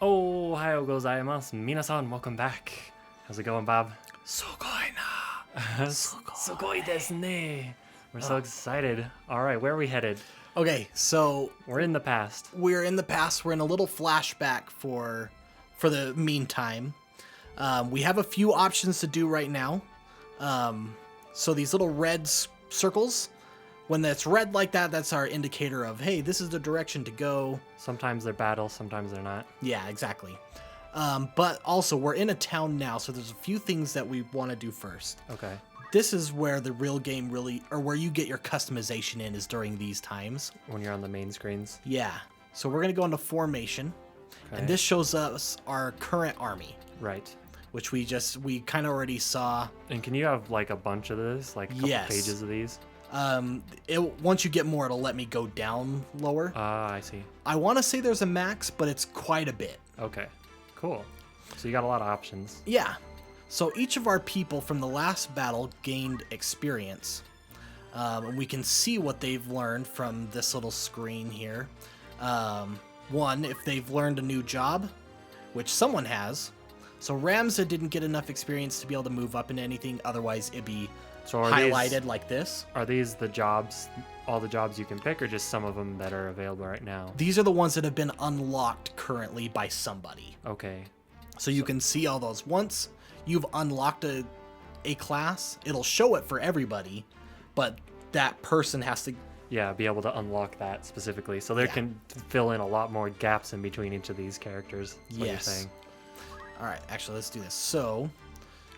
Ohayou gozaimasu. Minasan, welcome back. How's it going, Bob? Sugoi na. Sugoi desu ne. We're so excited. All right, where are we headed? Okay, so We're in the past. we're in the past. We're in a little flashback for the meantime. We have a few options to do right now. So these little red circles, when it's red like that, that's our indicator of, hey, this is the direction to go. Sometimes they're battles, sometimes they're not. Yeah, exactly. But also, we're in a town now, so there's a few things that we want to do first. Okay. This is where the real game really, or where you get your customization in, is during these times. When you're on the main screens. Yeah. So we're going to go into formation. Okay. And this shows us our current army, Right. which we kind of already saw. And can you have like a bunch of this? Like a couple Yes. pages of these? Once you get more, it'll let me go down lower. I see. I want to say there's a max, but it's quite a bit. Okay. Cool. So you got a lot of options. Yeah. So each of our people from the last battle gained experience. And we can see what they've learned from this little screen here. One, if they've learned a new job, which someone has. So Ramza didn't get enough experience to be able to move up into anything. Otherwise, it'd be So are highlighted like this. Are these the jobs, all the jobs you can pick, or just some of them that are available right now? These are the ones that have been unlocked currently by somebody. Okay. So you can see all those. Once you've unlocked a class, it'll show it for everybody, but that person has to... Yeah, be able to unlock that specifically. So they can fill in a lot more gaps in between each of these characters. Is what you're saying. All right, actually, let's do this. So,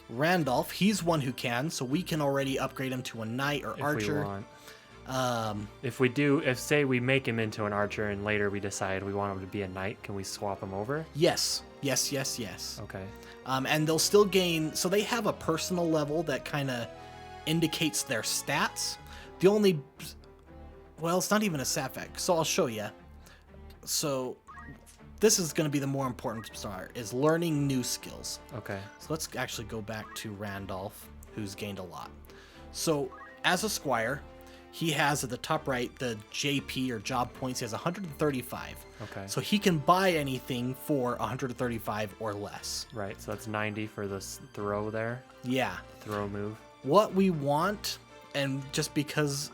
Randolph, he's one who can, so we can already upgrade him to a knight or archer. If we want. If say we make him into an archer and later we decide we want him to be a knight, can we swap him over? Yes. Okay. And they'll still gain, so they have a personal level that kind of indicates their stats. The only, well, it's not even a stat fact, so I'll show you. So this is going to be the more important part, is learning new skills. Okay. So let's actually go back to Randolph, who's gained a lot. So as a squire, he has at the top right the JP or job points. He has 135. Okay. So he can buy anything for 135 or less. Right. So that's 90 for this throw there. Yeah. Throw move. What we want, and just because,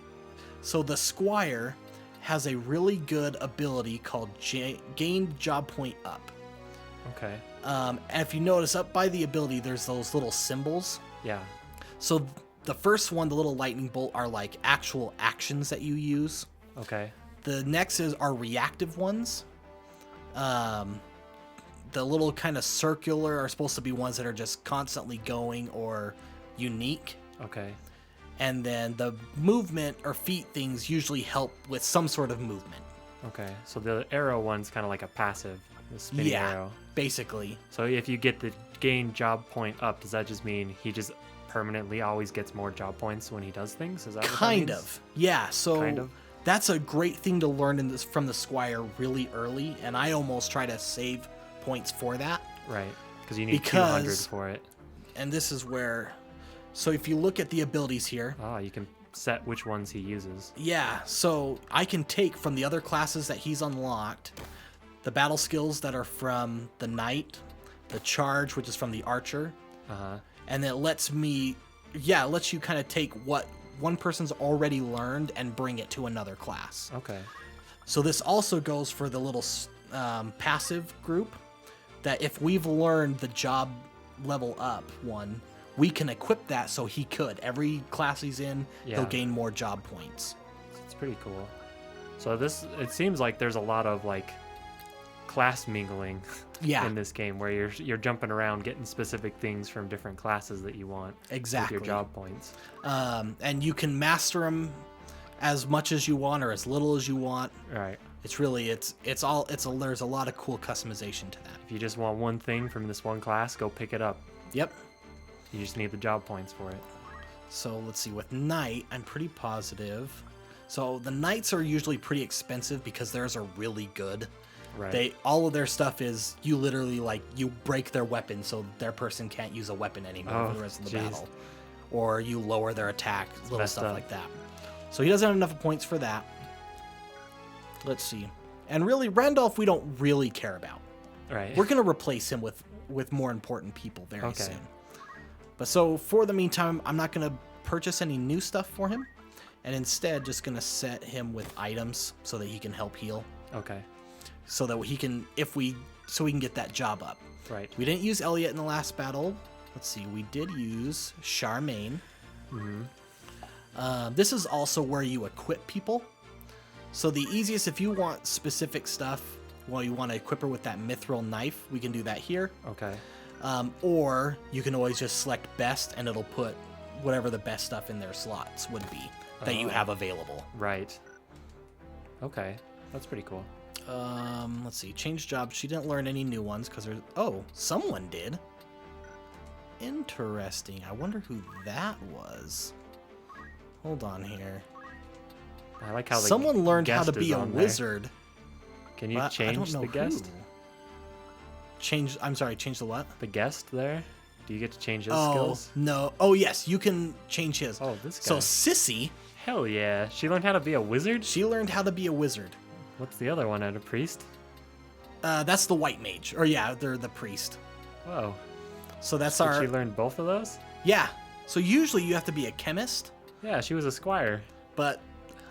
so the squire has a really good ability called gain job point up. Okay. And if you notice up by the ability, there's those little symbols. Yeah. So the first one, the little lightning bolt, are like actual actions that you use. Okay. The next are reactive ones. The little kind of circular are supposed to be ones that are just constantly going or unique. Okay. And then the movement or feet things usually help with some sort of movement. Okay. So the arrow one's kind of like a passive, the spinning arrow. Basically. So if you get the gain job point up, does that just mean he just permanently always gets more job points when he does things? Is that what Kind that means? of. Yeah. So Kind of. that's a great thing to learn from the squire really early. And I almost try to save points for that. Right. Because you need 200 for it. And this is where... So if you look at the abilities here... You can set which ones he uses. Yeah, so I can take from the other classes that he's unlocked, the battle skills that are from the knight, the charge, which is from the archer, and it lets me... Yeah, it lets you kind of take what one person's already learned and bring it to another class. Okay. So this also goes for the little passive group, that if we've learned the job level up one... we can equip that so he could. Every class he's in, he'll gain more job points. It's pretty cool. So it seems like there's a lot of like class mingling in this game where you're jumping around getting specific things from different classes that you want. Exactly. With your job points. And you can master them as much as you want or as little as you want. Right. It's really there's a lot of cool customization to that. If you just want one thing from this one class, go pick it up. Yep. You just need the job points for it. So let's see, with Knight, I'm pretty positive. So the Knights are usually pretty expensive because theirs are really good. Right. All of their stuff is, you literally you break their weapon so their person can't use a weapon anymore for the rest of the battle. Or you lower their attack, little stuff like that. So he doesn't have enough points for that. Let's see. And really, Randolph we don't really care about. Right. We're going to replace him with more important people very soon. But so for the meantime, I'm not going to purchase any new stuff for him, and instead just going to set him with items so that he can help heal. Okay. So that he can, so we can get that job up. Right. We didn't use Elliot in the last battle. Let's see. We did use Charmaine. This is also where you equip people. So the easiest, if you want specific stuff, well, you want to equip her with that mithril knife, we can do that here. Okay. Or you can always just select best, and it'll put whatever the best stuff in their slots would be that you have available. Right. Okay. That's pretty cool. Let's see. Change job. She didn't learn any new ones because there's... Oh, someone did. Interesting. I wonder who that was. Hold on here. I like how someone learned how to be a wizard. Can you change the guest? Change. I'm sorry. Change the what? The guest there. Do you get to change his skills? No. Oh yes, you can change his. Oh, this guy. So Sissy. Hell yeah. She learned how to be a wizard? She learned how to be a wizard. What's the other one? A priest? That's the white mage. Or yeah, they're the priest. Whoa. So that's Did she learn both of those? Yeah. So usually you have to be a chemist. Yeah, she was a squire. But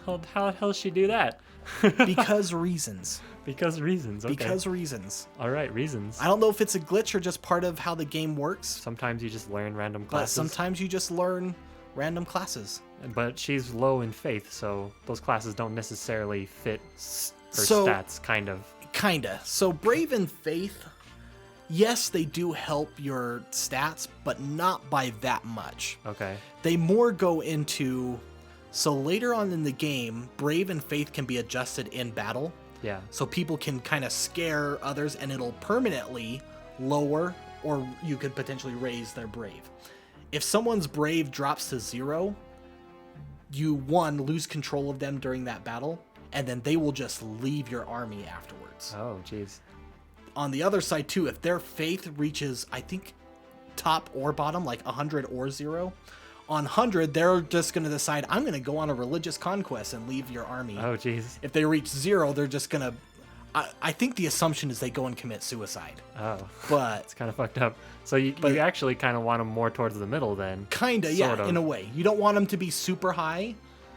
how the hell does she do that? Because reasons. Because reasons. Okay. Because reasons. All right, reasons. I don't know if it's a glitch or just part of how the game works. Sometimes you just learn random classes. But sometimes you just learn random classes. But she's low in faith, so those classes don't necessarily fit her stats, kind of. Kinda. So brave and faith, yes, they do help your stats, but not by that much. Okay. They more go into... So later on in the game, brave and faith can be adjusted in battle. Yeah. So people can kind of scare others, and it'll permanently lower, or you could potentially raise their brave. If someone's brave drops to 0, you, lose control of them during that battle, and then they will just leave your army afterwards. Oh, jeez. On the other side, too, if their faith reaches, I think, top or bottom, like 100 or 0, on 100, they're just going to decide, I'm going to go on a religious conquest and leave your army. Oh, jeez. If they reach 0, they're just going to... I think the assumption is they go and commit suicide. Oh. But... It's kind of fucked up. So you actually kind of want them more towards the middle then. Kinda, yeah, in a way. You don't want them to be super high.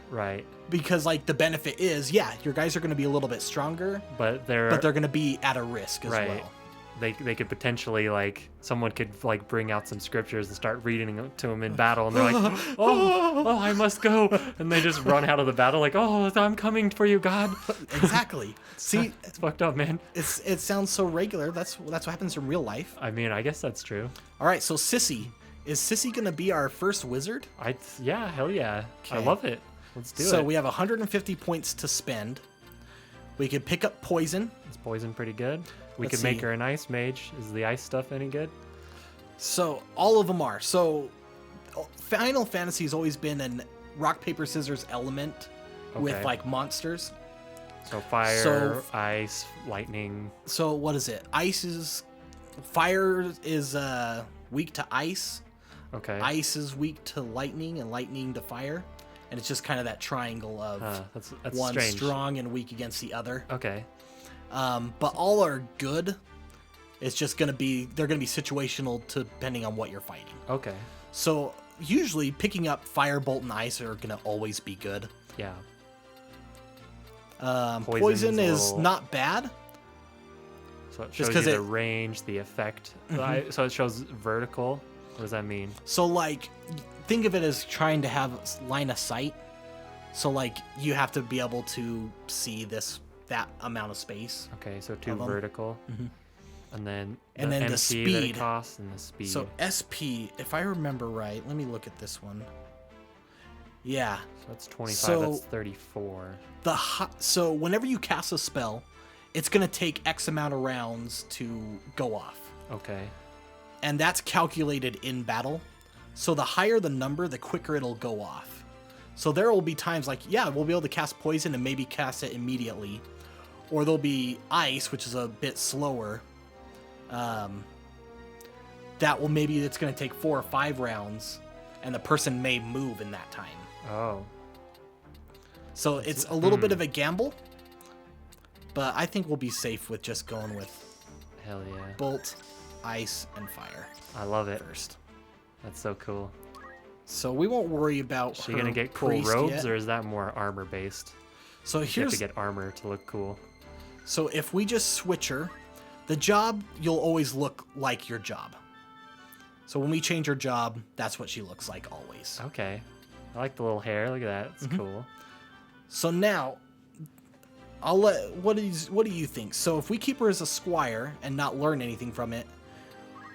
Right. Because, like, the benefit is, yeah, your guys are going to be a little bit stronger. But they're going to be at a risk as well. They could potentially, like, someone could, like, bring out some scriptures and start reading them to them in battle, and they're like, oh, I must go, and they just run out of the battle like, oh, I'm coming for you, God. Exactly. See, it's fucked up, man. It sounds so regular. That's what happens in real life. I mean, I guess that's true. All right, so Sissy. Is Sissy going to be our first wizard? Yeah, hell yeah. Okay. I love it. Let's do it. So we have 150 points to spend. We could pick up poison. Is poison pretty good? We could make her an ice mage. Is the ice stuff any good? So all of them are. So Final Fantasy has always been an rock, paper, scissors element with like monsters. So fire, ice, lightning. So what is it? Fire is weak to ice. Okay. Ice is weak to lightning, and lightning to fire. And it's just kind of that triangle of that's one strange. Strong and weak against the other. Okay. But all are good. It's just they're gonna be situational depending on what you're fighting. Okay. So usually picking up fire, bolt, and ice are gonna always be good. Yeah. Poison is not bad. So it shows you the range, the effect. Mm-hmm. So it shows vertical. What does that mean? So like, think of it as trying to have line of sight. So like, you have to be able to see that amount of space. Okay, so 2 vertical. Mm-hmm. And then the speed that it costs and the speed. So SP, if I remember right, let me look at this one. Yeah. So that's 25, that's 34. So whenever you cast a spell, it's going to take X amount of rounds to go off. Okay. And that's calculated in battle. So the higher the number, the quicker it'll go off. So there will be times like, yeah, we'll be able to cast poison and maybe cast it immediately. Or there'll be ice, which is a bit slower. It's going to take 4 or 5 rounds, and the person may move in that time. Oh. So it's a little bit of a gamble, but I think we'll be safe with just going with Hell yeah. bolt, ice, and fire I love it. first. That's so cool. So we won't worry about Is she her gonna get cool priest robes, yet. or is that more armor based? So You have here's to get armor to look cool. so if we just switch her, the job, you'll always look like your job. So when we change her job, that's what she looks like always. Okay. I like the little hair. Look at that. It's Mm-hmm. cool. So now, what do you think? So if we keep her as a squire and not learn anything from it,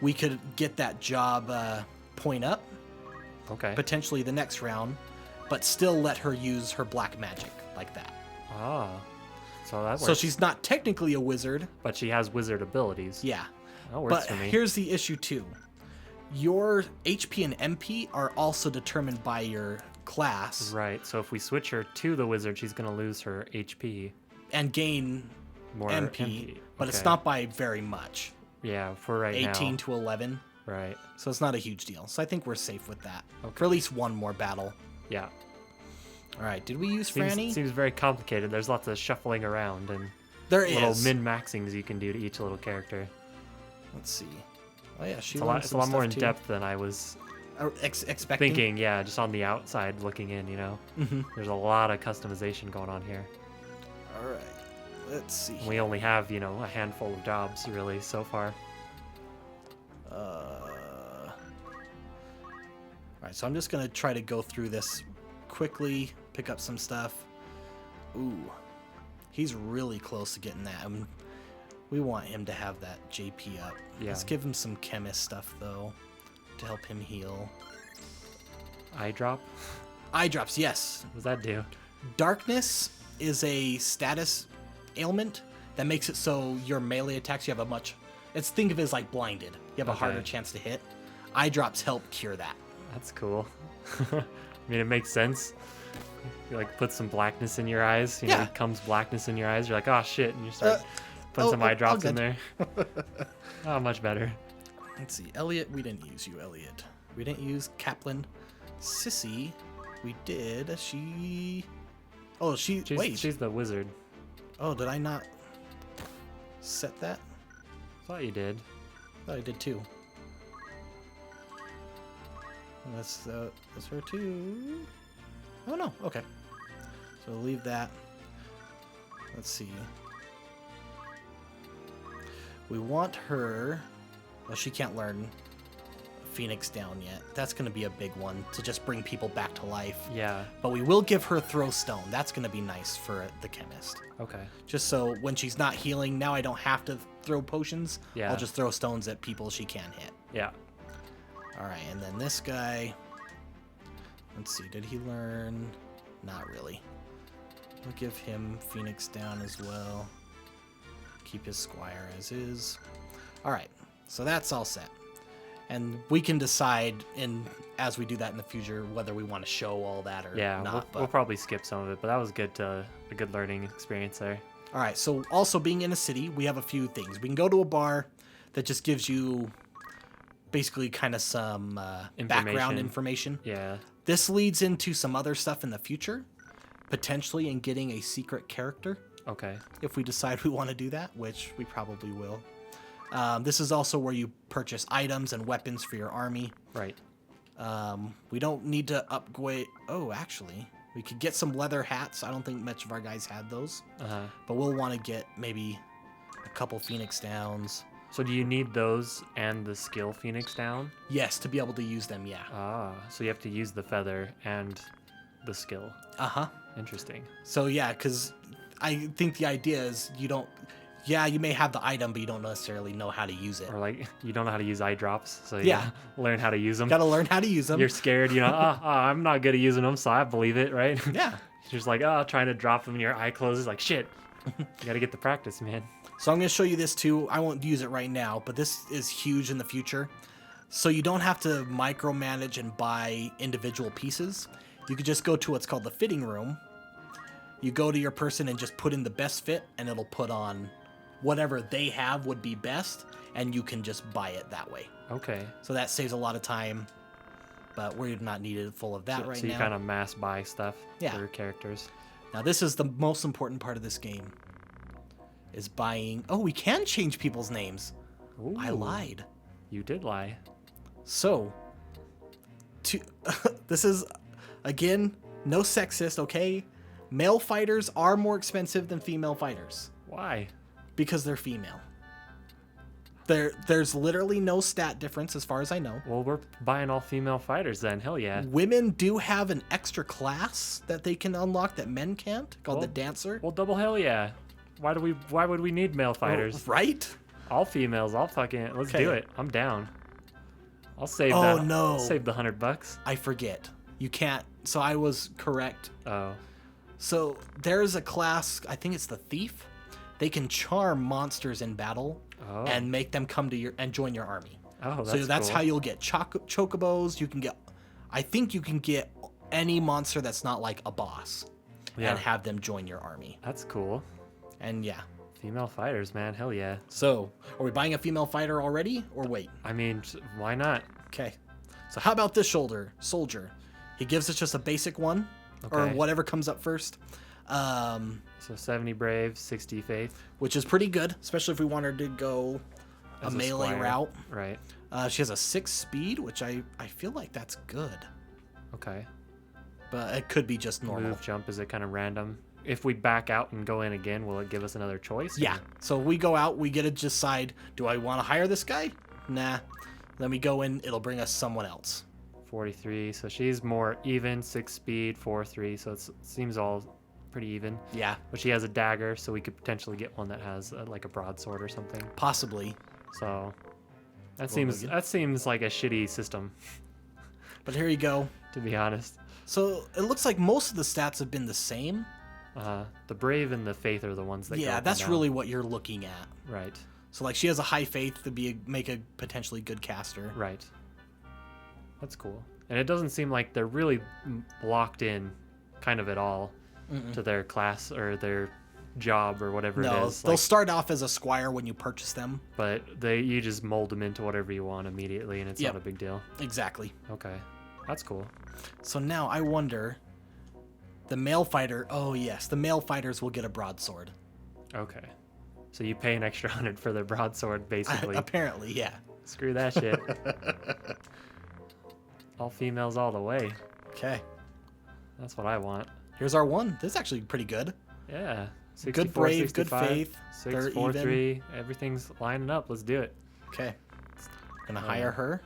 we could get that job point up, Okay. potentially the next round, but still let her use her black magic like that. Ah. So that works. So she's not technically a wizard. But she has wizard abilities. Yeah. That works But for me. here's the issue too. Your HP and MP are also determined by your class Right. So if we switch her to the wizard, she's gonna lose her HP. and gain More MP, but it's Okay. not by very much. Yeah, for right 18 now. to 11. Right. So it's not a huge deal. So I think we're safe with that. Okay. For at least one more battle. Yeah. All right, did we use Seems, Franny? seems very complicated. There's lots of shuffling around and There little is. min-maxings you can do to each little character. Let's see. Oh yeah, she It's a learned lot, it's a some lot more in stuff, too. depth than I was Expecting. thinking. Yeah, just on the outside looking in, you know. Mhm. There's a lot of customization going on here. All right, let's see. We only have, you know, a handful of jobs really so far. All right, so I'm just gonna try to go through this quickly, pick up some stuff. Ooh, he's really close to getting that. We want him to have that JP up. Yeah. Let's give him some chemist stuff though, to help him heal. Eye drop? Eye drops, yes. What does that do? Darkness is a status ailment that makes it so your melee attacks you have a much. Think of it as like blinded. You have a Okay. harder chance to hit. Eye drops help cure that. That's cool. I mean, it makes sense. You like put some blackness in your eyes. You know, Yeah. it comes blackness in your eyes. You're like, oh shit, and you start putting some all eye drops in good. there. Oh, much better. Let's see. Elliot, we didn't use you, Elliot. We didn't use Kaplan. Sissy, we did. Oh, wait. She's the wizard. Oh, did I not set that? Thought you did. Thought I did too. That's her too. Oh no. Okay. So we'll leave that. Let's see. We want her. Well, she can't learn Phoenix Down yet. That's going to be a big one to just bring people back to life. Yeah. But we will give her Throw Stone. That's going to be nice for the chemist. Okay. Just so when she's not healing, now I don't have to throw potions. Yeah. I'll just throw stones at people she can hit. Yeah. All right, and then this guy. Let's see, did he learn? Not really. We'll give him Phoenix Down as well. Keep his squire as is. All right, so that's all set. And we can decide as we do that in the future whether we want to show all that or Yeah. not. We'll probably skip some of it, but that was good. A good learning experience there. All right, so also being in a city, we have a few things. We can go to a bar that just gives you basically kind of some background information. Yeah. This leads into some other stuff in the future, potentially in getting a secret character, Okay. if we decide we want to do that, which we probably will. This is also where you purchase items and weapons for your army. Right. We don't need to upgrade. Oh, actually, we could get some leather hats. I don't think much of our guys had those, but we'll want to get maybe a couple Phoenix Downs. So do you need those and the skill Phoenix Down? Yes, to be able to use them, yeah. Ah, so you have to use the feather and the skill. Uh-huh. Interesting. So, yeah, because I think the idea is you may have the item, but you don't necessarily know how to use it. Or like you don't know how to use eye drops, so you Yeah. gotta learn how to use them. Got to learn how to use them. You're scared, you know. I'm not good at using them, so I believe it, right? Yeah. You're just like, trying to drop them, and your eye closes. Like, shit. You gotta get the practice, man. So I'm going to show you this too. I won't use it right now, but this is huge in the future. So you don't have to micromanage and buy individual pieces. You could just go to what's called the fitting room. You go to your person and just put in the best fit, and it'll put on whatever they have would be best, and you can just buy it that way. Okay. So that saves a lot of time, but we're not needed full of that right So now. you kind of mass buy stuff Yeah. for characters. Now this is the most important part of this game. Is buying... Oh, we can change people's names. I Ooh. lied. You did lie. So, this is, again, no sexist, okay? Male fighters are more expensive than female fighters Why? because they're female. There's literally no stat difference as far as I know. Well, we're buying all female fighters then. Hell yeah. Women do have an extra class that they can unlock that men can't, called the Dancer. Well, double hell yeah. Why would we need male fighters? Right? All females. I'll fucking let's Okay. do it. I'm down. I'll save Oh, that. no. I'll save the $100. I forget. You can't. So I was correct. Oh. So there's a class, I think it's the Thief. They can charm monsters in battle Oh. and make them come to your and join your army. Oh, that's So that's cool. how you'll get chocobos. You can get, I think you can get any monster that's not like a boss, Yeah. and have them join your army. That's cool. And yeah. Female fighters, man. Hell yeah. So are we buying a female fighter already, or wait? I mean, why not? Okay. So how about this soldier? He gives us just a basic one, or Okay. whatever comes up first. So 70 brave, 60 faith. Which is pretty good, especially if we wanted to go a As a melee squire. route. Right. She has a 6 speed, which I feel like that's good, Okay. but it could be just normal. Move, jump, is it kind of random? If we back out and go in again, will it give us another choice? Yeah. So we go out, we get to decide, do I want to hire this guy? Nah. Then we go in, it'll bring us someone else. 43. So she's more even, 6 speed, 4-3. So it seems all pretty even. Yeah, But she has a dagger, so we could potentially get one that has like a broadsword or something. possibly. So that Well, seems like a shitty system, But here you go. to be honest. So it looks like most of the stats have been the same. The brave and the faith are the ones that go Yeah, up and that's down. really what you're looking at. Right. So like she has a high faith to make a potentially good caster. Right. That's cool. And it doesn't seem like they're really locked in kind of at all to their class or their job or whatever it No, is. they'll Like, start off as a squire when you purchase them. but you just mold them into whatever you want immediately, and it's Yep. not a big deal. Exactly. Okay. That's cool. So now I wonder, the male fighter, oh yes, the male fighters will get a broadsword. Okay. So you pay an extra 100 for their broadsword, basically. Apparently, yeah. Screw that shit. All females all the way. Okay. That's what I want. Here's our one. This is actually pretty good. Yeah. 64, Good brave, good 65, faith. 6, They're 4, even. 3. Everything's lining up. Let's do it. Okay. Gonna hire her.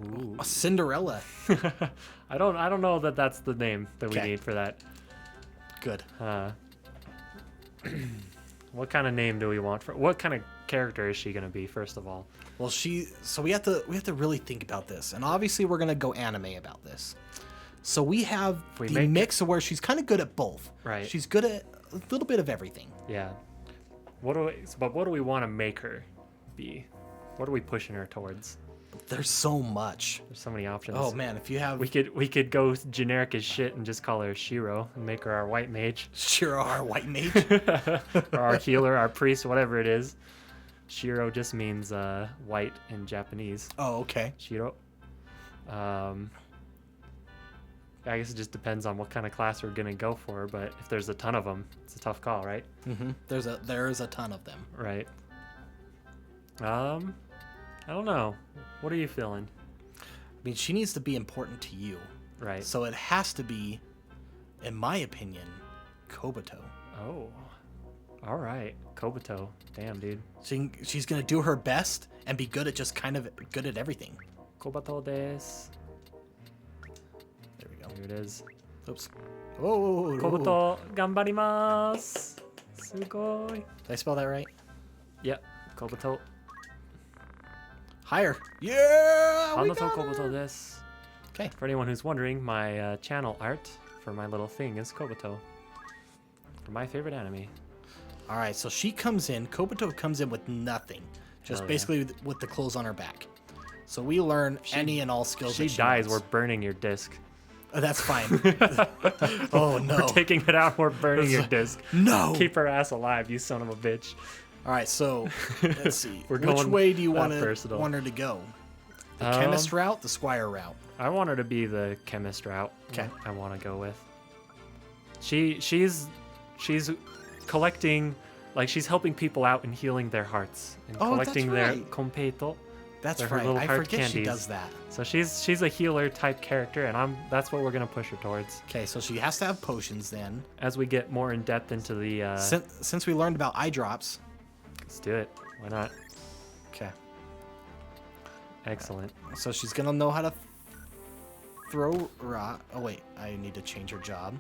Ooh. A Cinderella. I don't know that that's the name that we Okay. need for that. Good. What kind of name do we want for? What kind of character is she gonna be? First of all. Well, so we have to really think about this, and obviously we're gonna go anime about this. So we have If we the make mix of where she's kind of good at both. Right. She's good at a little bit of everything. Yeah. What do we want to make her be? What are we pushing her towards? There's so much. There's so many options. Oh man, if you have We could go generic as shit and just call her Shiro and make her our white mage, Shiro, our white mage. or our healer, our priest, whatever it is. Shiro just means white in Japanese. Oh, okay. Shiro. I guess it just depends on what kind of class we're gonna go for, but if there's a ton of them, it's a tough call, right? Mm-hmm. There is a ton of them. Right. I don't know. What are you feeling? I mean, she needs to be important to you. Right. So it has to be, in my opinion, Kobuto. Oh. All right. Kobuto. Damn, dude. She's gonna do her best and be good at just kind of good at everything. Kobuto desu. There we go. Here it is. Oops. Oh. Kobuto ganbarimasu. Sugoi. Did I spell that right? Yep. Kobuto. Higher. Yeah. We Hanato got Kobuto her. desu. Okay. For anyone who's wondering, my channel art for my little thing is Kobuto. For my favorite anime. All right. So she comes in. Kobuto comes in with nothing, just Hell yeah. basically with the clothes on her back. So we learn any and all skills. She that dies, wants. we're burning your disc. Oh, that's fine. Oh no. We're taking it out, we're burning your disc. No. Keep her ass alive, you son of a bitch. All right. So let's see. We're Which going way do you that want personal. her to go? The Um, chemist route, the squire route. I want her to be the chemist route. 'Kay. I want to go with. She's collecting Like she's helping people out and healing their hearts and Oh, that's collecting their right. completo. That's They're her right. little I heart forget she candies. does that. So she's a healer type character, and that's what we're gonna push her towards Okay, so she has to have potions then. as we get more in depth into the. Since we learned about eye drops. Let's do it. Why not? Okay. Excellent. So she's gonna know how to throw rock. Oh wait, I need to change her job.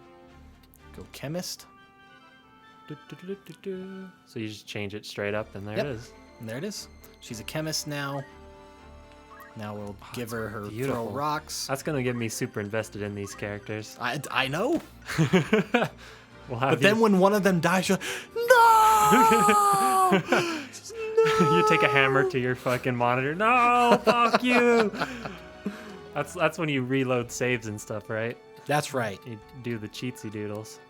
Go chemist. So you just change it straight up, and there Yep. it is. And there it is. She's a chemist now. Now we'll give her her beautiful. throw rocks. That's gonna get me super invested in these characters. I know. We'll have But then when one of them dies, you're no! you take a hammer to your fucking monitor. No, fuck you. That's when you reload saves and stuff, right? That's right. You do the cheatsy doodles.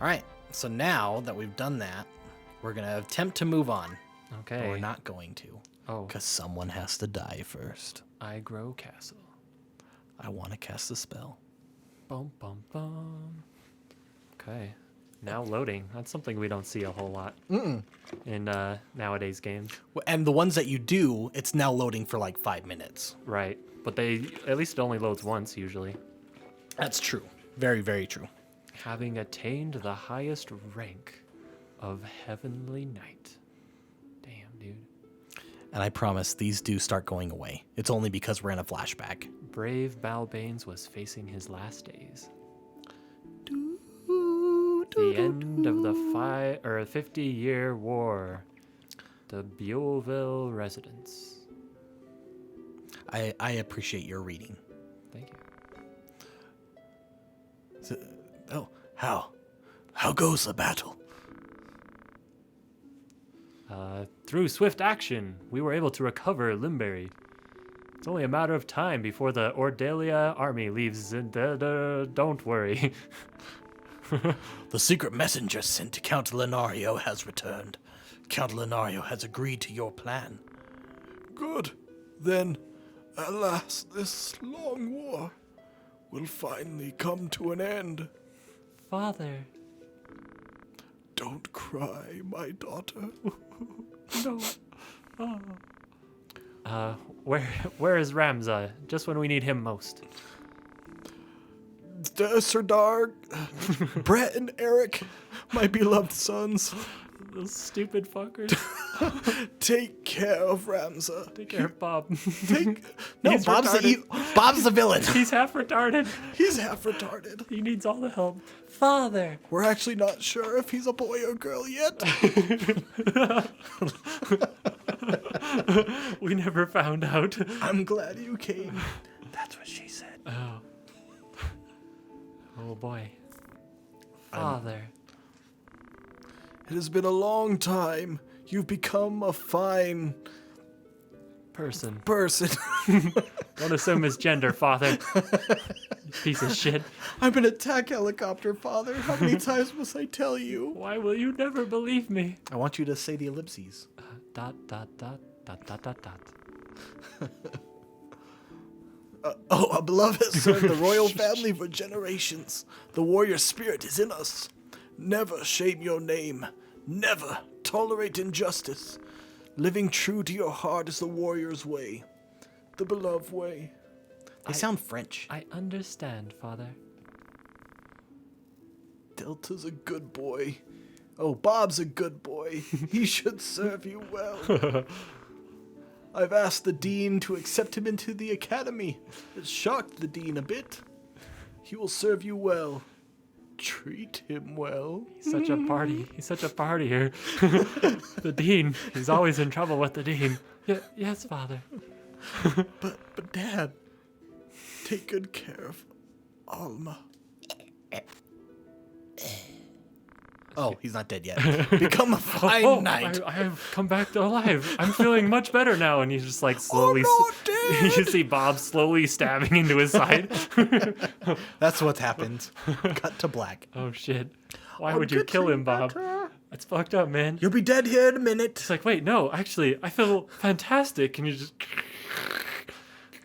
All right. So now that we've done that, we're gonna attempt to move on. Okay. But we're not going to. Oh. Because someone has to die first. I grow castle. I want to cast the spell. Bum bum bum. Okay. Now loading. That's something we don't see a whole lot in nowadays games. And the ones that you do, it's now loading for like 5 minutes. Right. But at least it only loads once usually. That's true. Very, very true. Having attained the highest rank of Heavenly Knight. Damn, dude. And I promise these do start going away. It's only because we're in a flashback. Brave Balbanes was facing his last days. The end of the 50-year war. The Beowville residence. I appreciate your reading. Thank you. Oh, how goes the battle? Through swift action, we were able to recover Limberry. It's only a matter of time before the Ordelia army leaves. Don't worry. The secret messenger sent to Count Lenario has returned. Count Lenario has agreed to your plan. Good. Then, at last, this long war will finally come to an end. Father. Don't cry, my daughter. No. Oh. Where is Ramza? Just when we need him most. Serdar, Brett, and Eric, my beloved sons, Those stupid fuckers. take care of Ramza. Take care of Bob. No, He's Bob's retarded. Bob's the villain. He's half retarded. He's half retarded. He needs all the help. Father. We're actually not sure if he's a boy or girl yet. We never found out. I'm glad you came. That's what she said. Oh boy. Father. It has been a long time. You've become a fine Person. person. Don't assume his gender, Father. You piece of shit. I'm an attack helicopter, Father. How many times must I tell you? Why will you never believe me? I want you to say the ellipses. Dot, dot, dot, dot, dot, dot, dot. Our beloved has served the royal family for generations. The warrior spirit is in us. Never shame your name. Never tolerate injustice. Living true to your heart is the warrior's way. The beloved way. They sound French. I understand, Father. Delta's a good boy. Oh, Bob's a good boy. He should serve you well. I've asked the dean to accept him into the academy. It shocked the dean a bit. He will serve you well. Treat him well. He's such a party. He's such a partier. The dean. He's always in trouble with the dean. Yes, Father. But Dad, take good care of Alma. Oh, he's not dead yet. Become a fine Oh, knight. I have come back to alive. I'm feeling much better now. And he's just like slowly. Oh, no, Dad! You see Bob slowly stabbing into his side. That's what's happened. Cut to black. Oh shit! Why would you kill him, Bob? That's fucked up, man. You'll be dead here in a minute. It's like, wait, no, actually, I feel fantastic. And you just.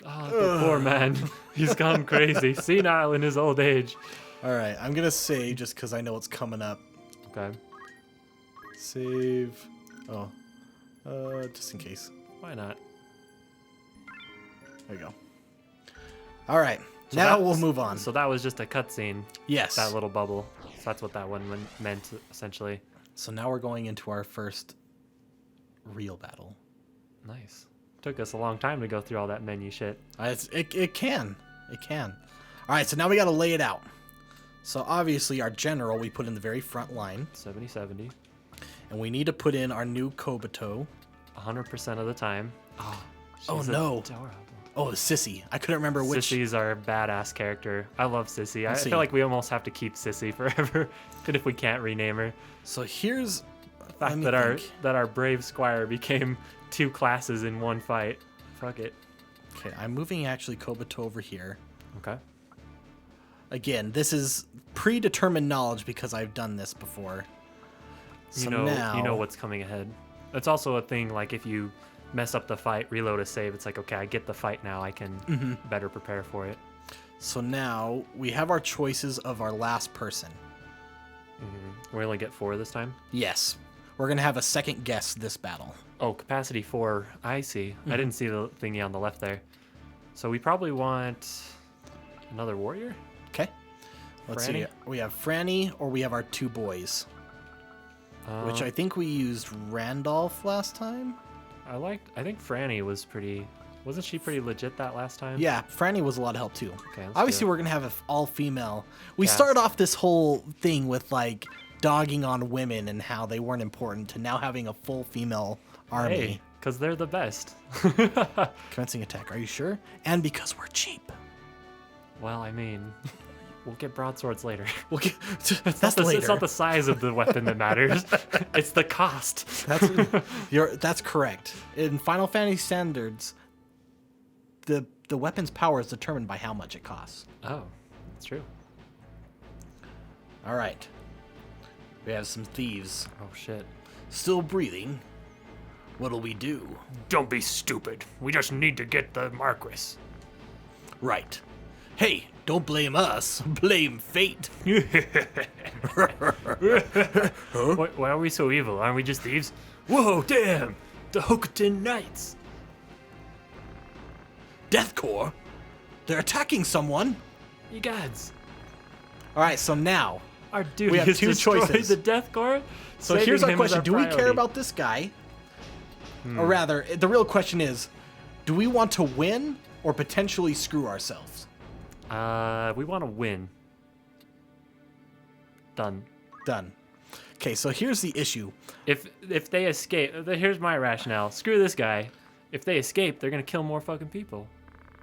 Oh, the poor man. He's gone crazy, senile in his old age. All right, I'm gonna save just because I know what's coming up. Okay. Save. Oh. Just in case. Why not? There you go. All right. So now that we'll was- move on. So that was just a cutscene. Yes. That little bubble. So that's what that one meant, essentially. So now we're going into our first real battle. Nice. Took us a long time to go through all that menu shit. It can. It can. All right, so now we got to lay it out. So obviously our general we put in the very front line. 70-70. And we need to put in our new Kobuto. 100% of the time. Oh, She's no. adorable. Oh, the Sissy. I couldn't remember which. Sissy's our badass character. I love Sissy. I Let's see. feel like we almost have to keep Sissy forever, even if we can't rename her. So here's The fact that our brave squire became 2 classes in one fight. Fuck it. Okay, I'm moving actually Kobuto over here. Okay. Again, this is predetermined knowledge because I've done this before. So you now, know what's coming ahead. It's also a thing like if you mess up the fight, reload a save, it's like, okay, I get the fight now, I can better prepare for it. So now we have our choices of our last person. We only get 4 this time. Yes. We're going to have a second guess this battle. Oh, capacity 4. I see. I didn't see the thingy on the left there. So we probably want another warrior? Okay. Let's see. Franny? We have Franny or we have our 2 boys, which I think we used Randolph last time. I think Franny was pretty... Wasn't she pretty legit that last time? Yeah, Franny was a lot of help too. Okay, let's Obviously, do it. we're gonna have an all-female. We Cast. started off this whole thing with like dogging on women and how they weren't important, to now having a full female army. Hey, because they're the best. Commencing attack. Are you sure? And because we're cheap. Well, I mean, we'll get broadswords later. We'll get, It's that's not later. It's not the size of the weapon that matters. It's the cost. That's correct. In Final Fantasy standards, the weapon's power is determined by how much it costs. Oh, that's true. All right. We have some thieves. Oh, shit. Still breathing. What'll we do? Don't be stupid. We just need to get the Marquis. Right. Hey, don't blame us. Blame fate. Why are we so evil? Aren't we just thieves? Whoa, damn! The Hokuton Knights! Deathcore? They're attacking someone. You gods. All right, so now. Our dude We have has 2 destroyed choices. the Deathcore? So Saving here's our him is question. Do we care priority. about this guy? Or rather, the real question is, do we want to win or potentially screw ourselves? We want to win. Done. Done. Okay, so here's the issue. If they escape, here's my rationale. Screw this guy. If they escape, they're gonna kill more fucking people,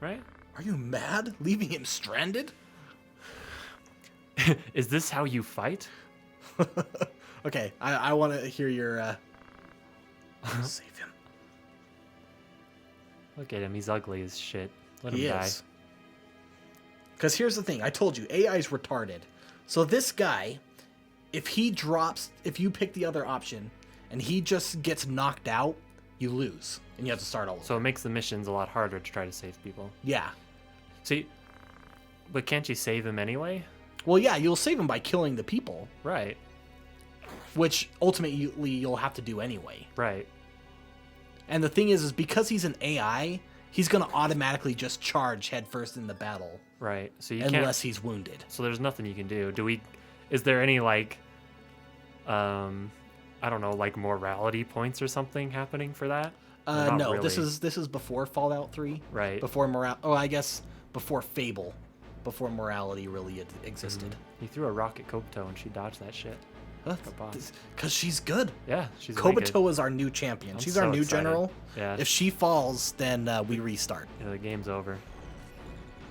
right? Are you mad? Leaving him stranded? Is this how you fight? Okay, I want to hear your... Save him. Look at him. He's ugly as shit. Let him He die. is. Because here's the thing. I told you, AI is retarded. So this guy, if you pick the other option, and he just gets knocked out, you lose. And you have to start all over. So it makes the missions a lot harder to try to save people. Yeah. See, but can't you save him anyway? Well, yeah, you'll save him by killing the people, Right. which ultimately you'll have to do anyway. Right. And the thing is because he's an AI, he's going to automatically just charge headfirst in the battle. Right. So you Unless can't. he's wounded. So there's nothing you can do. Is there any like, I don't know, like morality points or something happening for that? Or not No, really? this is before Fallout 3. Right. Before I guess before Fable. Before morality really existed. He threw a rock at Kobuto and she dodged that shit. boss. Because she's good. Yeah, she's really good. Kobuto is our new champion. I'm She's so our new excited. general. Yeah. If she falls, then we restart. The game's over.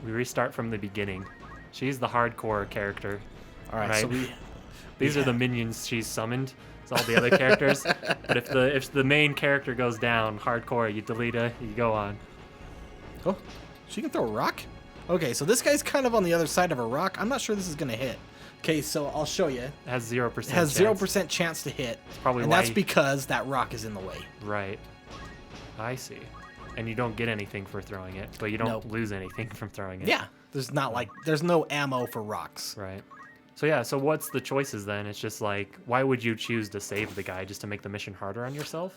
We restart from the beginning. She's the hardcore character. All right, so These are the minions she's summoned. It's all the other characters. But if the main character goes down, hardcore, you delete her, you go on. Oh, she can throw a rock? Okay, so this guy's kind of on the other side of a rock. I'm not sure this is going to hit. Okay, so I'll show you. It has 0%. It has 0% chance to hit. probably and why that's because that rock is in the way. Right. I see. And you don't get anything for throwing it, but you don't Nope. lose anything from throwing it. Yeah, there's no ammo for rocks. Right. So yeah, so what's the choices then? It's just like, why would you choose to save the guy? Just to make the mission harder on yourself?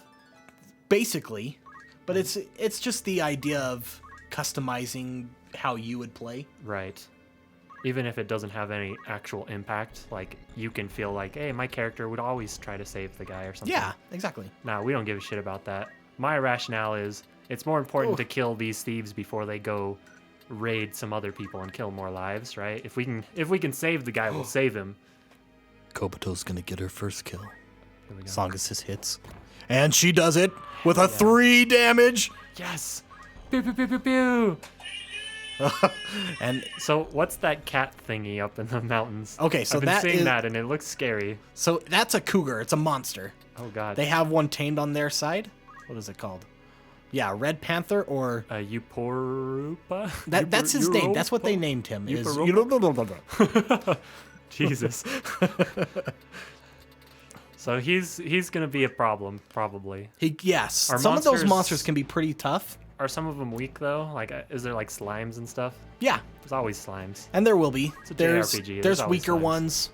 Basically, but it's just the idea of customizing how you would play. Right. Even if it doesn't have any actual impact, like you can feel like, hey, my character would always try to save the guy or something. Yeah, exactly. No, we don't give a shit about that. My rationale is it's more important to kill these thieves before they go raid some other people and kill more lives, right? If we can save the guy, we'll save him. Kobuto's gonna get her first kill. Here we go. As long as this hits. And she does it with a 3 damage. Yes. Pew pew pew pew pew. And So what's that cat thingy up in the mountains? Okay, so I've been that seeing is- that and it looks scary. so that's a cougar. It's a monster. Oh god. They have one tamed on their side. What is it called? Yeah, Red Panther or Euporupa? that's his name. That's what they Europa? named him. Is Jesus. So he's gonna be a problem probably. Yes. Are Some of those monsters- monsters can be pretty tough. Are some of them weak though? Like, is there like slimes and stuff? Yeah, There's always slimes. and there will be. a There's JRPG, there's there's always weaker slimes.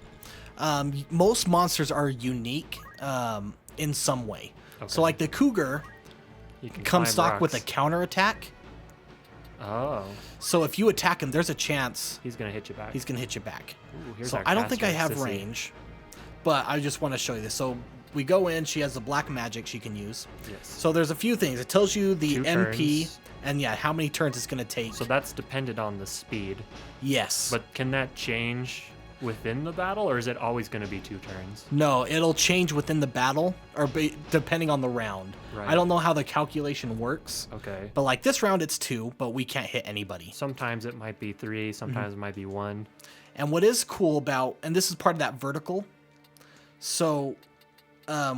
ones. Most monsters are unique in some way. Okay. So like the cougar You can comes climb stock with a rocks. counter attack. Oh, So if you attack him, there's a chance he's gonna hit you back. he's gonna hit you back. Ooh, here's So our I don't think I caster, have sissy. range, but I just want to show you this. So we go in. She has the black magic she can use. Yes. So there's a few things. It tells you the 2 MP turns. and yeah, how many turns it's gonna take. So that's dependent on the speed. Yes. But can that change within the battle, or is it always going to be 2 turns? No, it'll change within the battle or depending on the round. Right. I don't know how the calculation works, Okay. but like this round it's 2, but we can't hit anybody. Sometimes it might be 3, sometimes it might be 1. And what is cool about, and this is part of that vertical, so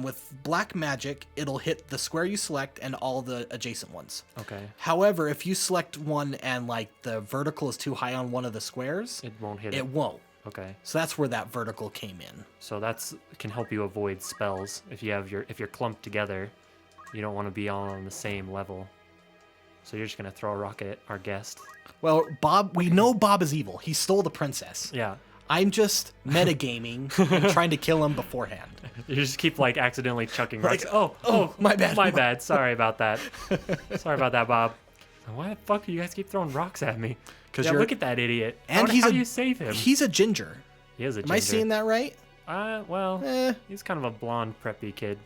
with black magic, it'll hit the square you select and all the adjacent ones. Okay. However, if you select one and like the vertical is too high on one of the squares, It won't hit it. it won't. Okay. So that's where that vertical came in. So that's can help you avoid spells if you're clumped together. You don't want to be all on the same level. So you're just gonna throw a rock at our guest. Well, Bob, we know Bob is evil. He stole the princess. Yeah. I'm just metagaming and trying to kill him beforehand. You just keep like accidentally chucking rocks. Like, Oh, my bad. My bad. Sorry about that. Sorry about that, Bob. Why the fuck do you guys keep throwing rocks at me? 'Cause Yeah, you're- look at that idiot. And how do you save him? He's a ginger. He is a Am ginger. I seeing that right? Well, Eh. he's kind of a blonde, preppy kid.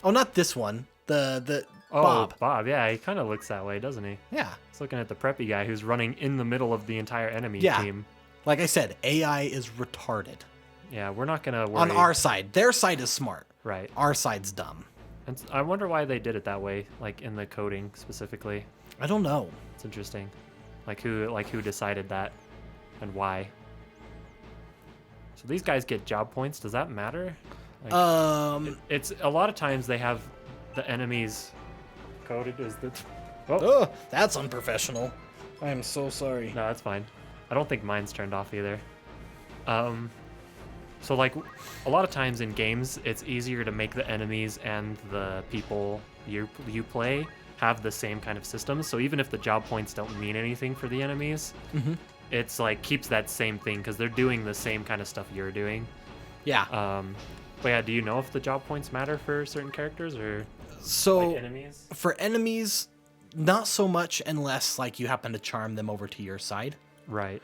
Oh, not this one. The Oh, Bob. Bob. Yeah, he kind of looks that way, doesn't he? Yeah. He's looking at the preppy guy who's running in the middle of the entire enemy Yeah. team. Like I said, AI is retarded. Yeah, we're not gonna worry. On our side. Their side is smart. Right. Our side's dumb. And I wonder why they did it that way, like in the coding specifically. I don't know. It's interesting. Like who decided that and why. So these guys get job points. Does that matter? Like, it's a lot of times they have the enemies coded as the. Oh, That's unprofessional. I am so sorry. no, that's fine. I don't think mine's turned off either. So like a lot of times in games, it's easier to make the enemies and the people you play have the same kind of systems. So even if the job points don't mean anything for the enemies, it's like keeps that same thing because they're doing the same kind of stuff you're doing. Yeah. But yeah, do you know if the job points matter for certain characters or So like enemies? for enemies, not so much unless like you happen to charm them over to your side. Right.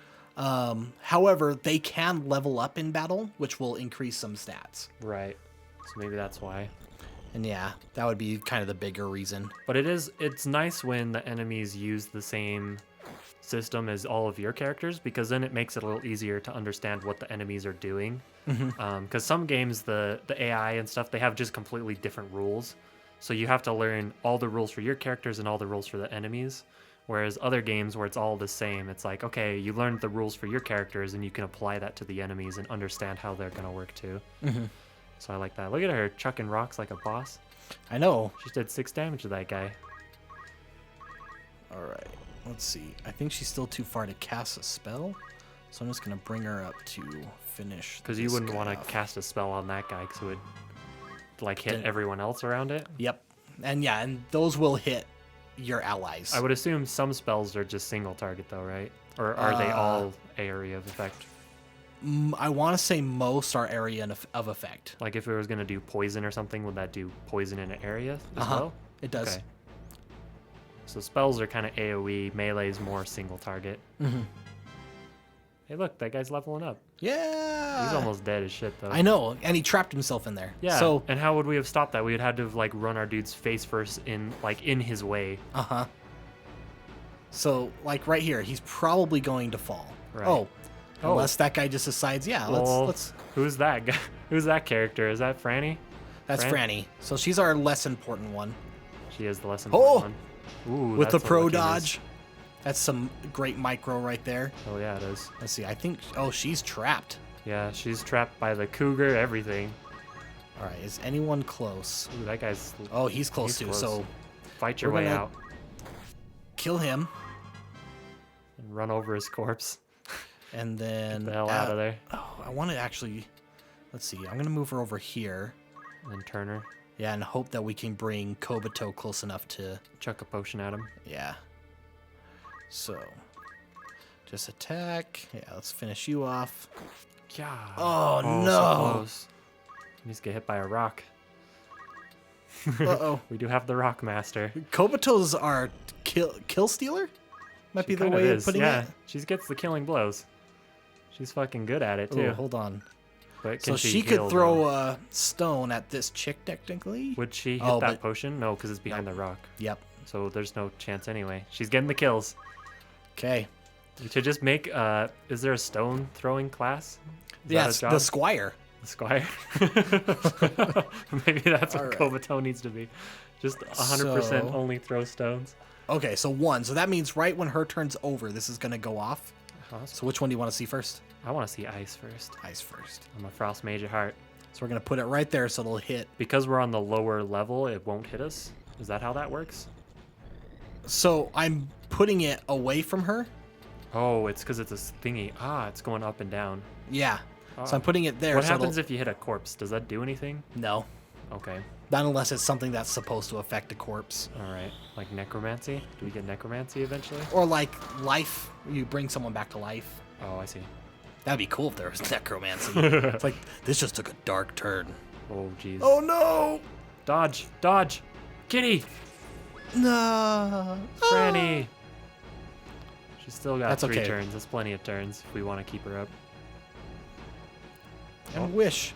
However, they can level up in battle, which will increase some stats. Right. So maybe that's why. And yeah, that would be kind of the bigger reason. But it's nice when the enemies use the same system as all of your characters because then it makes it a little easier to understand what the enemies are doing. Because some games, the AI and stuff, they have just completely different rules. So you have to learn all the rules for your characters and all the rules for the enemies. Whereas other games where it's all the same, it's like, okay, you learned the rules for your characters and you can apply that to the enemies and understand how they're going to work too. So I like that. Look at her chucking rocks like a boss. I know. She did 6 damage to that guy. All right. Let's see. I think she's still too far to cast a spell. So I'm just going to bring her up to finish. Because you this wouldn't guy want to off. cast a spell on that guy because it would like hit Then- everyone else around it. Yep. And yeah, and those will hit your allies. I would assume some spells are just single target though, right? Or are they all area of effect? I want to say most are area of effect. Like if it was gonna do poison or something, would that do poison in an area as well? It does. Okay. So spells are kind of AoE, melee's more single target. Mm-hmm. Hey, look, that guy's leveling up. Yeah. He's almost dead as shit, though. I know, and he trapped himself in there. Yeah. So, and how would we have stopped that? We would have had to have like run our dude's face first in his way. So like right here, he's probably going to fall. Right. Oh. Unless that guy just decides, yeah, let's. Who's that guy? Who's that character? Is that Franny? That's Franny. So she's our less important one. She is the less important one. Ooh, with the that's pro what lucky dodge. is. That's some great micro right there. Oh yeah, it is. Let's see. I think. Oh, she's trapped. Yeah, she's trapped by the cougar. Everything. All right. Is anyone close? Ooh, that guy's. Oh, he's close too. So fight your we're way gonna out kill him, and run over his corpse. and then Get the hell out of there. Oh, I want to actually. Let's see. I'm gonna move her over here. And then turn her. Yeah, and hope that we can bring Kobato close enough to. Chuck a potion at him. Yeah. So, just attack. Yeah, let's finish you off. Yeah. Oh, So no. close. He needs to get hit by a rock. Uh-oh. We do have the rock master. Kobato's our kill stealer? Might be the Kind way is, of putting yeah. it. She gets the killing blows. She's fucking good at it too. Ooh, hold on. But So can she heal could throw them? a stone at this chick technically. Would she hit Oh, that but- potion? No, because it's behind the rock. Yep. So there's no chance anyway. She's getting the kills. Okay. You should just make. Is there a stone throwing class? Is Yeah, that a it's job? the squire. The squire. Maybe that's what Alright. Kobato needs to be. Just 100% So- only throw stones. Okay, so 1. So that means right when her turn's over, this is gonna go off. So which one do you want to see first? I want to see ice first. Ice first. I'm a frost mage at heart. So we're gonna put it right there so it'll hit. Because we're on the lower level, it won't hit us. Is that how that works? So I'm putting it away from her. Oh, it's because it's a thingy. Ah, it's going up and down. Yeah. Oh. So I'm putting it there. What so happens if you hit a corpse? Does that do anything? No. Okay. Not unless it's something that's supposed to affect a corpse. All right. Like necromancy? Do we get necromancy eventually? Or like life. You bring someone back to life. Oh, I see. That'd be cool if there was necromancy. It's like, this just took a dark turn. Oh, jeez. Oh no! Dodge! Dodge! Kitty! No! Franny! She's still got That's 3 okay. turns. That's plenty of turns if we want to keep her up. And wish.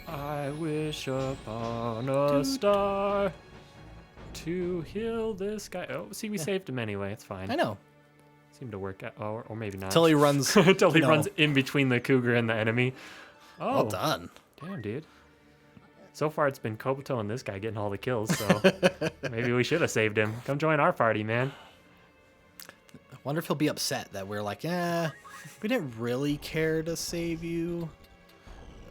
I wish upon a star to heal this guy. Oh, see, we saved him anyway. It's fine. I know. Seemed to work out. Oh, or maybe not. Till he runs. Until he No. runs in between the cougar and the enemy. Oh, Well done. damn, dude. So far, it's been Kobato and this guy getting all the kills, so maybe we should have saved him. Come join our party, man. I wonder if he'll be upset that we're like, we didn't really care to save you.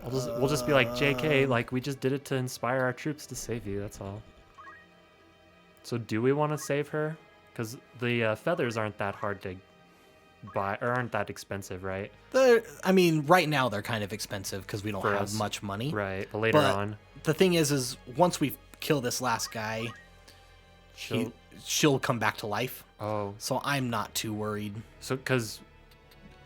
We'll just be like, JK, like, we just did it to inspire our troops to save you, that's all. So do we want to save her? Because the feathers aren't that hard to buy, or aren't that expensive, right? I mean, right now they're kind of expensive because we don't For have us. much money. Right, but later But on, the thing is once we kill this last guy, she'll come back to life. oh, So I'm not too worried. so because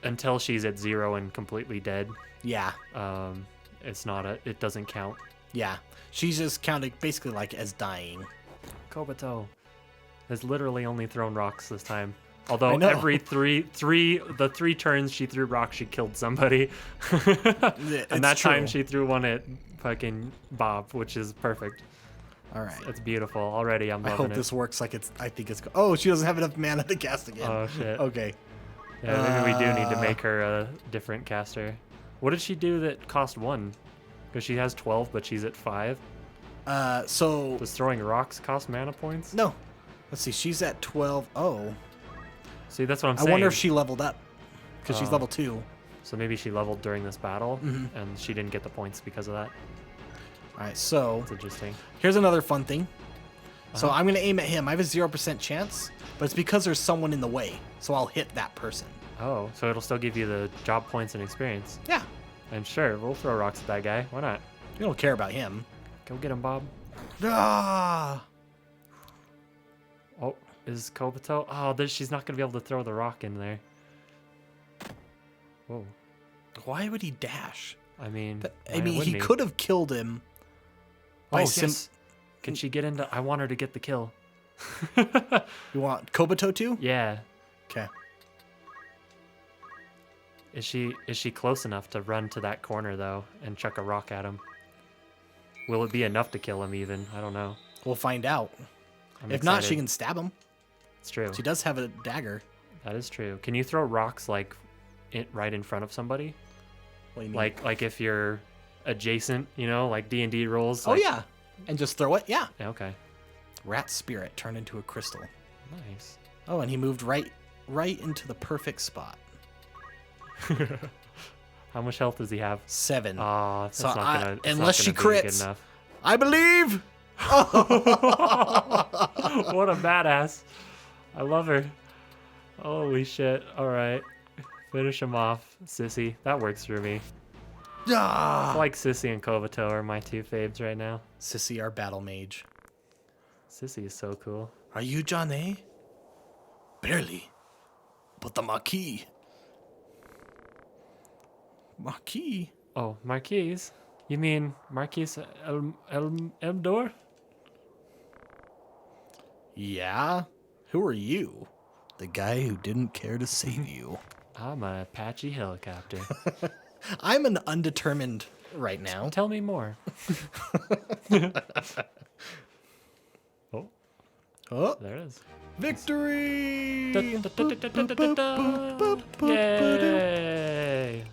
until she's at 0 and completely dead, Yeah. it doesn't count. Yeah. She's just counted basically like as dying. Kobato has literally only thrown rocks this time. I Although know. every the 3 turns she threw rocks, she killed somebody. And that time true. she threw one at fucking Bob, which is perfect. All right. It's beautiful. Already I'm I loving hope it. this works like it's. I think it's. Oh, she doesn't have enough mana to cast again. Oh shit. Okay. Yeah, maybe we do need to make her a different caster. What did she do that cost 1? Because she has 12, but she's at 5. So Does throwing rocks cost mana points? no. Let's see. She's at 12. Oh. See, that's what I'm I saying. wonder if she leveled up because she's Oh. level 2. So maybe she leveled during this battle, Mhm. and she didn't get the points because of that. All right. So That's interesting. here's another fun thing. So Uh-huh. I'm gonna aim at him. I have a 0% chance, but it's because there's someone in the way. So I'll hit that person. Oh, so it'll still give you the job points and experience. Yeah. I'm sure. We'll throw rocks at that guy. Why not? You don't care about him. Go get him, Bob. Ah. Oh, is Kobato? Oh, she's not going to be able to throw the rock in there. Whoa. Why would he dash? I mean, He could have killed him. Oh, By yes. Can she get into? I want her to get the kill. You want Kobuto too? Yeah. Okay. Is she close enough to run to that corner though and chuck a rock at him? Will it be enough to kill him even? I don't know. We'll find out. I'm If not, she excited. can stab him. It's true. She does have a dagger. That is true. Can you throw rocks like right in front of somebody? What do you mean? Like if you're adjacent, like D&D rolls. Oh like- yeah, and just throw it. Yeah. Yeah, okay. Rat spirit turned into a crystal. Nice. Oh, and he moved right into the perfect spot. How much health does he have? 7. Ah, that's So not gonna. it's unless not she gonna be good crits. enough. I believe. What a badass! I love her. Holy shit! All right, finish him off, Sissy. That works for me. I Ah. like Sissy and Kobuto are my two faves right now. Sissy, our battle mage. Sissy is so cool. Are you John A? Barely. But the Marquis. Marquis? Oh, Marquise? You mean Marquise Elmdor? Yeah? Who are you? The guy who didn't care to save you. I'm an Apache helicopter. I'm an undetermined right now. Tell me more. Oh, Oh, there it is. victory! Yay!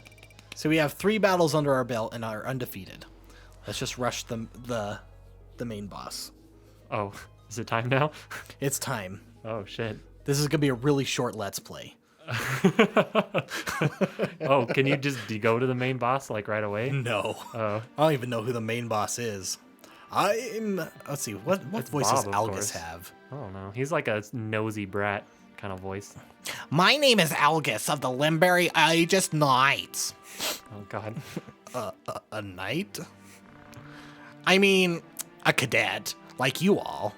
So we have 3 battles under our belt and are undefeated. Let's just rush the main boss. Oh, is it time now? It's time. Oh, shit. This is gonna be a really short Let's Play. Oh, can you just go to the main boss like right away? No. Oh, I don't even know who the main boss is. Let's see, what It's voice does Bob, of Algus course. have? I don't know. He's like a nosy brat kind of voice. My name is Algus of the Limberry Aegis Knights. Oh, God. A knight? I mean, a cadet, like you all.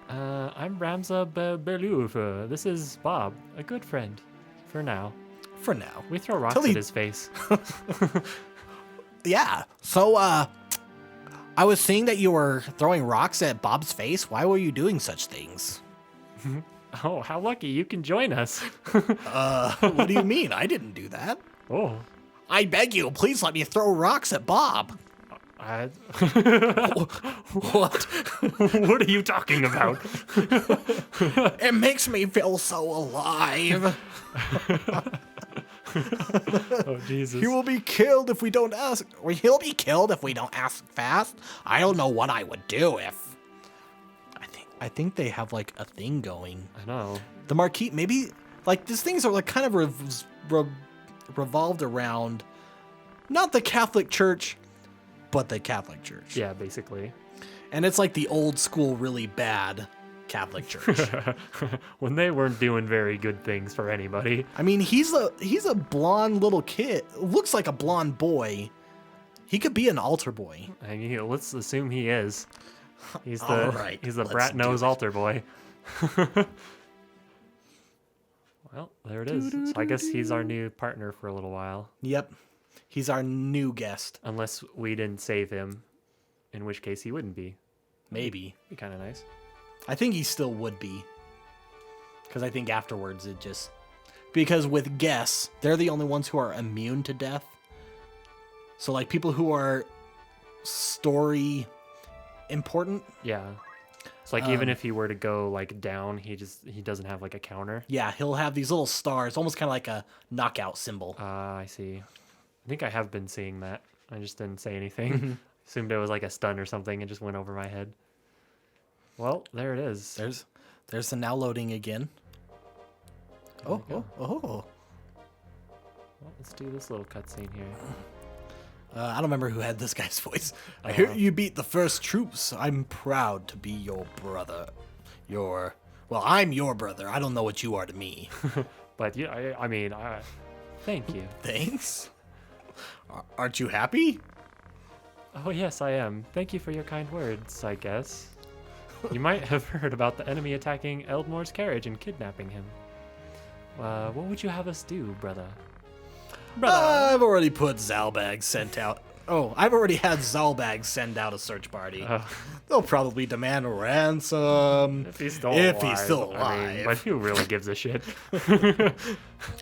I'm Ramza Berlouf. This is Bob, a good friend. For now. For now. We throw rocks Till he- at his face. Yeah, so, I was seeing that you were throwing rocks at Bob's face. Why were you doing such things? Oh, how lucky. You can join us. What do you mean? I didn't do that. Oh. I beg you, please let me throw rocks at Bob. What? What are you talking about? It makes me feel so alive. Oh, Jesus. He will be killed if we don't ask. Or he'll be killed if we don't ask fast. I don't know what I would do if. I think they have like a thing going. I know. The Marquis, maybe like these things are like kind of revolved around not the Catholic Church, but the Catholic Church. Yeah, basically. And it's like the old school, really bad Catholic Church. When they weren't doing very good things for anybody. I mean, he's a blonde little kid. Looks like a blonde boy. He could be an altar boy. I mean, let's assume he is. He's the All right, he's the let's brat nose do it. altar boy. Well, there it is. So I guess he's our new partner for a little while. Yep. He's our new guest. Unless we didn't save him, in which case he wouldn't be. Maybe. Be kind of nice. I think he still would be. Because I think afterwards it just... Because with guests, they're the only ones who are immune to death. So like people who are story important. Yeah. It's like even if he were to go like down, he doesn't have like a counter. Yeah, he'll have these little stars, almost kind of like a knockout symbol. I see. I think I have been seeing that. I just didn't say anything. Assumed it was like a stun or something and just went over my head. Well, there it is. There's the now loading again. There we go. Oh. Well, let's do this little cutscene here. I don't remember who had this guy's voice. I hear you beat the first troops. I'm proud to be your brother. I'm your brother. I don't know what you are to me. But yeah, I mean, thank you. Thanks. Aren't you happy? Oh yes, I am. Thank you for your kind words, I guess. You might have heard about the enemy attacking Eldmore's carriage and kidnapping him. What would you have us do, brother? I've already put Zalbag sent out. Oh, I've already had Zalbag send out a search party. They'll probably demand ransom If he's still alive. I mean, but who really gives a shit?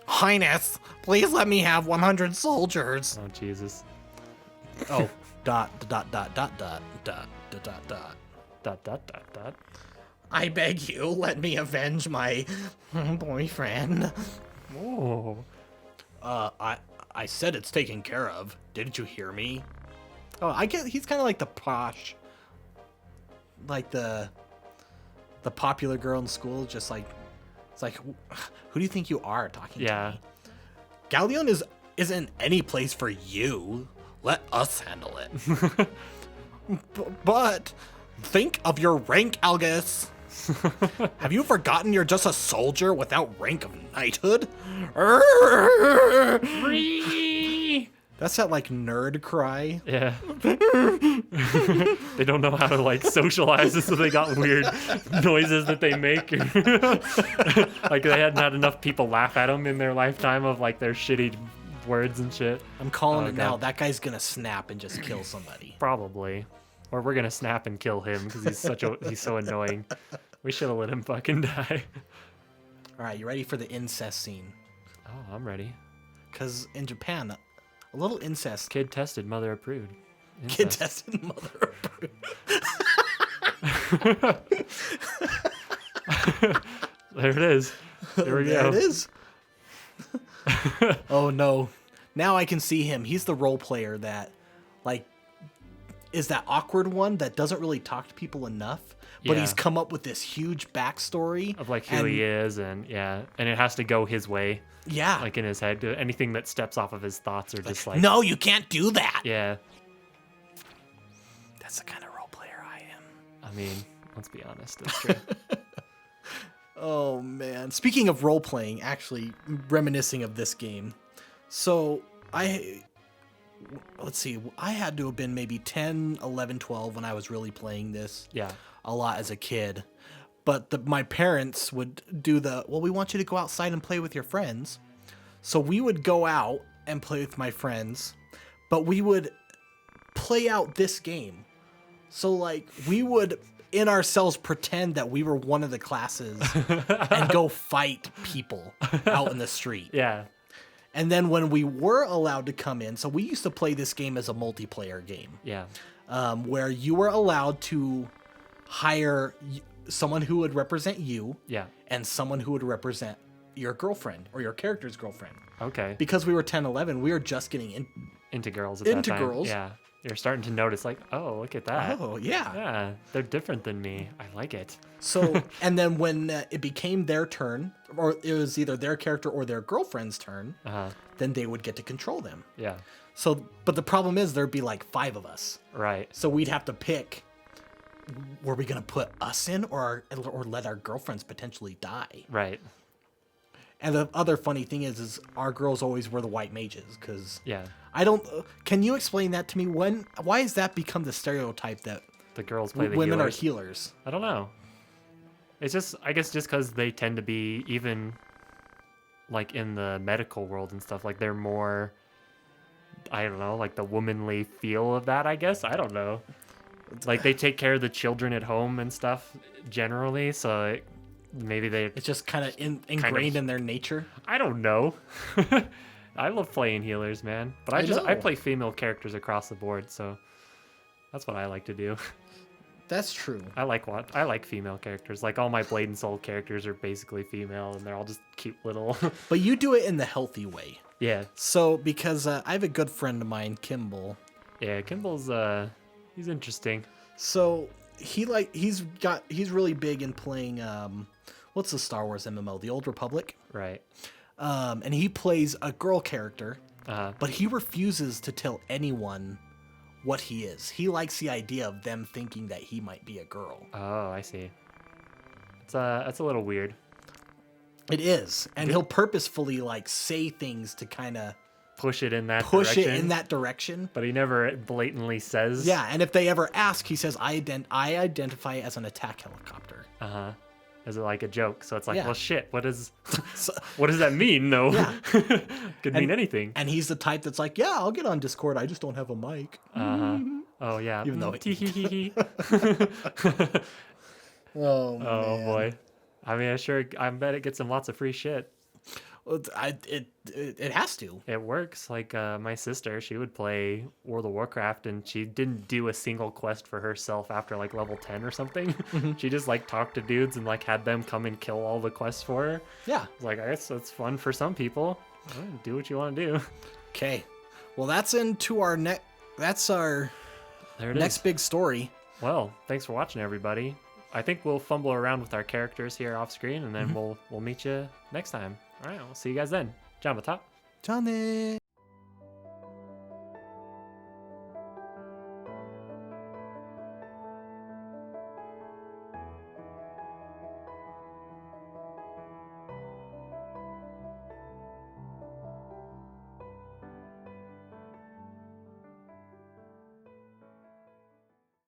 Highness, please let me have 100 soldiers. Oh, Jesus. Oh, dot, dot, dot, dot, dot, dot, dot, dot, dot. Dot, dot, dot, dot. I beg you, let me avenge my boyfriend. Oh. I said it's taken care of. Didn't you hear me? Oh, I get he's kind of like the posh, like the popular girl in school. Just like it's like, who do you think you are talking to me? Galleon isn't any place for you. Let us handle it. But think of your rank, Algus. Have you forgotten you're just a soldier without rank of knighthood? That's that like nerd cry. Yeah. They don't know how to like socialize it, so they got weird noises that they make. Like they hadn't had enough people laugh at them in their lifetime of like their shitty words and shit. I'm calling it now. That guy's gonna snap and just kill somebody. Probably. Or we're gonna snap and kill him because he's so annoying. We should have let him fucking die. All right, you ready for the incest scene? Oh, I'm ready. Because in Japan, a little incest. Kid tested, mother approved. Incest. Kid tested, mother approved. There it is. There we go. There it is. Oh no. Now I can see him. He's the role player that, like, is that awkward one that doesn't really talk to people enough, but he's come up with this huge backstory of like who he is, and it has to go his way. Yeah. Like in his head. Anything that steps off of his thoughts are just like, no, you can't do that. Yeah. That's the kind of role player I am. I mean, let's be honest. That's true. Oh man. Speaking of role playing, actually reminiscing of this game. So let's see, I had to have been maybe 10, 11, 12 when I was really playing this. Yeah. A lot as a kid. But my parents would do we want you to go outside and play with your friends. So we would go out and play with my friends, but we would play out this game. So like we would in ourselves pretend that we were one of the classes and go fight people out in the street. Yeah. And then when we were allowed to come in, so we used to play this game as a multiplayer game. Yeah. Where you were allowed to hire someone who would represent you. Yeah. And someone who would represent your girlfriend or your character's girlfriend. Okay. Because we were 10, 11, we were just getting into girls at that time. Girls. Yeah. You're starting to notice like, oh, look at that. Oh, yeah. Yeah. They're different than me. I like it. So, and then when it became their turn, or it was either their character or their girlfriend's turn, then they would get to control them. Yeah. So, but the problem is there'd be like 5 of us. Right. So we'd have to pick, were we going to put us in or let our girlfriends potentially die? Right. And the other funny thing is our girls always were the white mages because yeah. I don't. Can you explain that to me? Why has that become the stereotype that the girls play the women healers? Are healers? I don't know. It's just, I guess, just because they tend to be even like in the medical world and stuff. Like they're more, I don't know, like the womanly feel of that. I guess I don't know. Like they take care of the children at home and stuff generally, so maybe it's just kind of ingrained in their nature. I don't know. I love playing healers, man, but I play female characters across the board, so that's what I like to do. That's true. I like female characters. Like all my Blade and Soul characters are basically female, and they're all just cute little. But you do it in the healthy way. Yeah. So because I have a good friend of mine, Kimball. Yeah, Kimball's he's interesting. So he's really big in playing what's the Star Wars MMO, The Old Republic? Right. And he plays a girl character, but he refuses to tell anyone what he is. He likes the idea of them thinking that he might be a girl. Oh, I see. That's a little weird. It is, and he'll purposefully like say things to kind of push it in that direction. But he never blatantly says. Yeah, and if they ever ask, he says, "I identify as an attack helicopter." as like a joke. So it's like, Yeah. well, shit. What does So- what does that mean? though? Yeah. Could mean anything. And he's the type that's like, yeah, I'll get on Discord. I just don't have a mic. Oh yeah. Even though Tee-hee-hee-hee. Oh, Oh man. boy. I mean, I bet it gets him lots of free shit. Well, it has to. It works. Like my sister, she would play World of Warcraft, and she didn't do a single quest for herself after like level 10 or something. She just like talked to dudes and like had them come and kill all the quests for her. Yeah. It's like, I guess that's fun for some people. Do what you want to do. Okay. Well, that's into our next. That's our There it next is. big story. Well, thanks for watching, everybody. I think we'll fumble around with our characters here off screen, and then we'll meet you next time. All right, we'll see you guys then. John Top. Johnny.